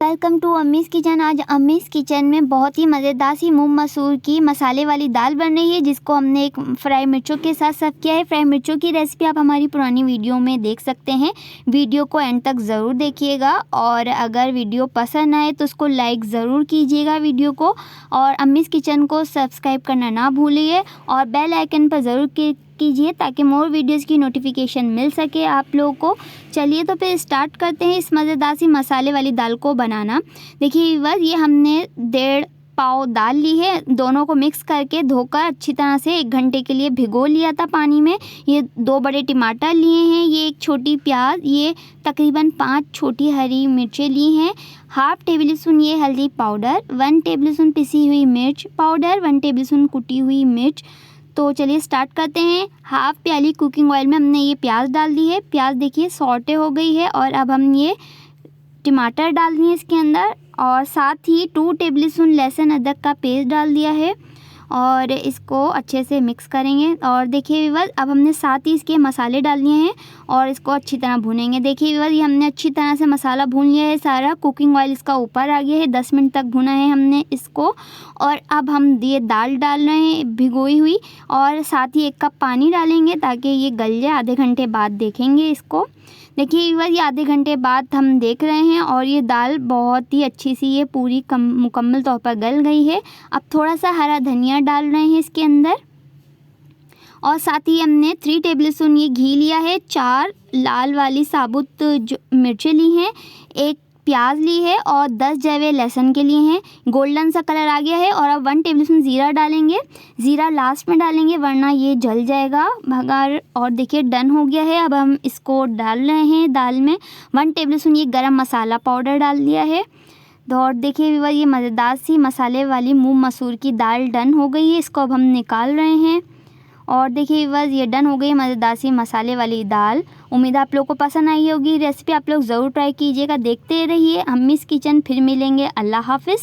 Welcome to अम्मीज़ kitchen. आज अम्मीज़ kitchen में बहुत ही मज़ेदार सी मूंग मसूर की मसाले वाली दाल बन रही है, जिसको हमने एक फ्राई मिर्चों के साथ सर्व किया है। फ्राई मिर्चों की रेसिपी आप हमारी पुरानी वीडियो में देख सकते हैं। वीडियो को एंड तक ज़रूर देखिएगा और अगर वीडियो पसंद आए तो उसको लाइक ज़रूर कीजिएगा वीडियो को, और अम्मीज़ किचन को सब्सक्राइब करना ना भूलिए और बेल आइकन पर ज़रूर कीजिए ताकि मोर वीडियोज़ की नोटिफिकेशन मिल सके आप लोगों को। चलिए तो फिर स्टार्ट करते हैं इस मज़ेदार सी मसाले वाली दाल को बनाना। देखिए बस ये हमने 1.5 पाव दाल ली है, दोनों को मिक्स करके धोकर अच्छी तरह से 1 घंटे के लिए भिगो लिया था पानी में। ये 2 बड़े टमाटर लिए हैं, ये 1 छोटी प्याज, ये तकरीबन 5 छोटी हरी मिर्चें ली हैं, ½ टेबल स्पून ये हल्दी पाउडर, 1 टेबल स्पून पिसी हुई मिर्च पाउडर, 1 टेबल स्पून कुटी हुई मिर्च। तो चलिए स्टार्ट करते हैं। ½ प्याली कुकिंग ऑयल में हमने ये प्याज डाल दी है। प्याज देखिए सॉटे हो गई है और अब हम ये टमाटर डाल दिए इसके अंदर, और साथ ही 2 टेबल स्पून लहसुन अदरक का पेस्ट डाल दिया है और इसको अच्छे से मिक्स करेंगे। और देखिए व्यूअर्स अब हमने साथ ही इसके मसाले डाल दिए हैं और इसको अच्छी तरह भूनेंगे। देखिए व्यूअर्स ये हमने अच्छी तरह से मसाला भून लिया है सारा, कुकिंग ऑयल इसका ऊपर आ गया है। 10 मिनट तक भुना है हमने इसको। और अब हम ये दाल डाल रहे हैं भिगोई हुई, और साथ ही 1 कप पानी डालेंगे ताकि ये गल जाए। आधे घंटे बाद देखेंगे इसको। देखिए व्यूअर्स ये आधे घंटे बाद हम देख रहे हैं और ये दाल बहुत ही अच्छी सी ये पूरी मुकम्मल तौर पर गल गई है। अब थोड़ा सा हरा धनिया डाल रहे हैं इसके अंदर, और साथ ही हमने 3 टेबल स्पून ये घी लिया है, 4 लाल वाली साबुत जो मिर्चें ली हैं, 1 प्याज ली है और 10 जवे लहसुन के लिए हैं। गोल्डन सा कलर आ गया है। और अब 1 टेबल स्पून ज़ीरा डालेंगे। ज़ीरा लास्ट में डालेंगे वरना ये जल जाएगा भगार। और देखिए डन हो गया है। अब हम इसको डाल रहे हैं दाल में। 1 टेबल स्पून ये गरम मसाला पाउडर डाल दिया है। तो और देखिए ये मज़ेदार सी मसाले वाली मूंग मसूर की दाल डन हो गई है। इसको अब हम निकाल रहे हैं। और देखिए बस ये डन हो गई मज़ेदार सी मसाले वाली दाल। उम्मीद है आप लोगों को पसंद आई होगी रेसिपी। आप लोग ज़रूर ट्राई कीजिएगा। देखते रहिए अम्मीज़ किचन। फिर मिलेंगे। अल्लाह हाफ़िज़।